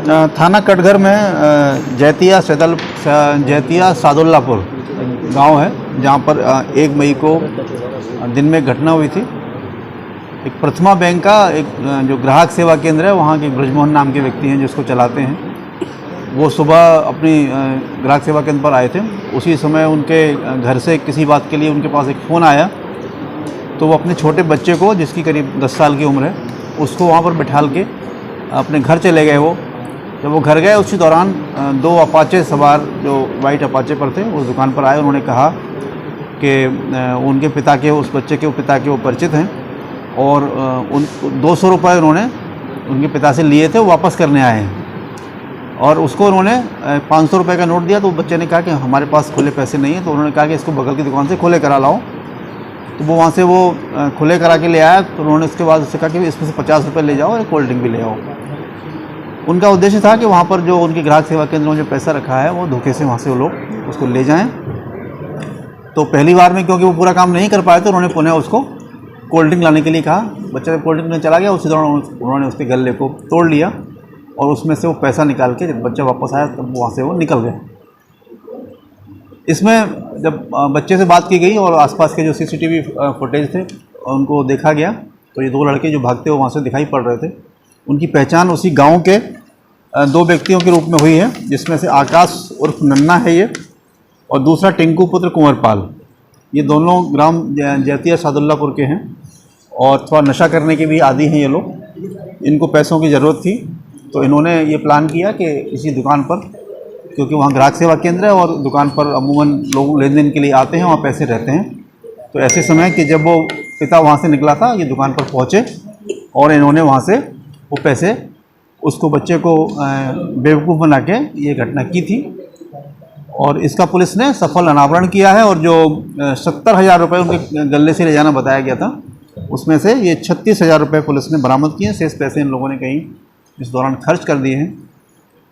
थाना कटघर में जैतिया सादुल्लापुर गांव है, जहां पर 1 मई को दिन में घटना हुई थी। एक प्रथमा बैंक का एक जो ग्राहक सेवा केंद्र है, वहाँ के ब्रजमोहन नाम के व्यक्ति हैं जिसको चलाते हैं। वो सुबह अपनी ग्राहक सेवा केंद्र पर आए थे। उसी समय उनके घर से किसी बात के लिए उनके पास एक फ़ोन आया, तो वो अपने छोटे बच्चे को, जिसकी करीब 10 साल की उम्र है, उसको वहाँ पर बैठाल के अपने घर चले गए। वो जब वो घर गए, उसी दौरान 2 अपाचे सवार जो वाइट अपाचे पर थे उस दुकान पर आए। उन्होंने कहा कि उनके पिता के, उस बच्चे के पिता के वो परिचित हैं और उन 200 रुपये उन्होंने उनके पिता से लिए थे, वो वापस करने आए हैं। और उसको उन्होंने 500 रुपये का नोट दिया। तो बच्चे ने कहा कि हमारे पास खुले पैसे नहीं हैं। तो उन्होंने कहा कि इसको बगल की दुकान से खुले करा लाओ। तो वो वहाँ से वो खुले करा के ले आया। तो उन्होंने उसके बाद उससे कहा कि इसमें से 50 रुपये ले जाओ और कोल्ड ड्रिंक भी ले आओ। उनका उद्देश्य था कि वहाँ पर जो उनके ग्राहक सेवा केंद्र में जो पैसा रखा है, वो धोखे से वहाँ से वो लोग उसको ले जाएं। तो पहली बार में क्योंकि वो पूरा काम नहीं कर पाए, तो उन्होंने पुनः उसको कोल्ड ड्रिंक लाने के लिए कहा। बच्चा कोल्ड ड्रिंक में चला गया। उसी दौरान उन्होंने उसके गले को तोड़ लिया और उसमें से वो पैसा निकाल के, जब बच्चा वापस आया तब वहाँ से वो निकल गए। इसमें जब बच्चे से बात की गई और आसपास के जो CCTV फुटेज थे उनको देखा गया, तो ये 2 लड़के जो भागते हुए वहाँ से दिखाई पड़ रहे थे। उनकी पहचान उसी गांव के 2 व्यक्तियों के रूप में हुई है, जिसमें से आकाश उर्फ नन्ना है ये, और दूसरा टिंकू पुत्र कुंवरपाल। ये दोनों ग्राम जैतिया सादुल्लापुर के हैं और थोड़ा नशा करने के भी आदी हैं ये लोग। इनको पैसों की ज़रूरत थी, तो इन्होंने ये प्लान किया कि इसी दुकान पर, क्योंकि वहाँ ग्राहक सेवा केंद्र है और दुकान पर अमूमन लोग लेन देन के लिए आते हैं, वहाँ पैसे रहते हैं। तो ऐसे समय कि जब वो पिता वहाँ से निकला था, ये दुकान पर पहुँचे और इन्होंने वहाँ से वो पैसे, उसको बच्चे को बेवकूफ़ बना के ये घटना की थी। और इसका पुलिस ने सफल अनावरण किया है। और जो 70,000 रुपये उनके गले से ले जाना बताया गया था, उसमें से ये 36,000 रुपये पुलिस ने बरामद किए। शेष पैसे इन लोगों ने कहीं इस दौरान खर्च कर दिए हैं।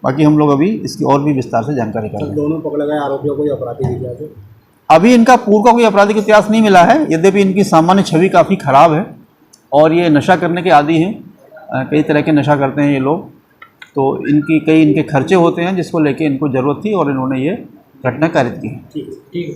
बाकी हम लोग अभी इसकी और भी विस्तार से जानकारी कर रहे हैं। दोनों पकड़े गए आरोपियों को अपराधी इतिहास है? अभी इनका पूर्व का कोई आपराधिक इतिहास नहीं मिला है, यद्यपि इनकी सामान्य छवि काफ़ी ख़राब है और ये नशा करने के आदी हैं। कई तरह के नशा करते हैं ये लोग। तो इनके खर्चे होते हैं जिसको लेके इनको ज़रूरत थी और इन्होंने ये घटना कारित की है। ठीक है।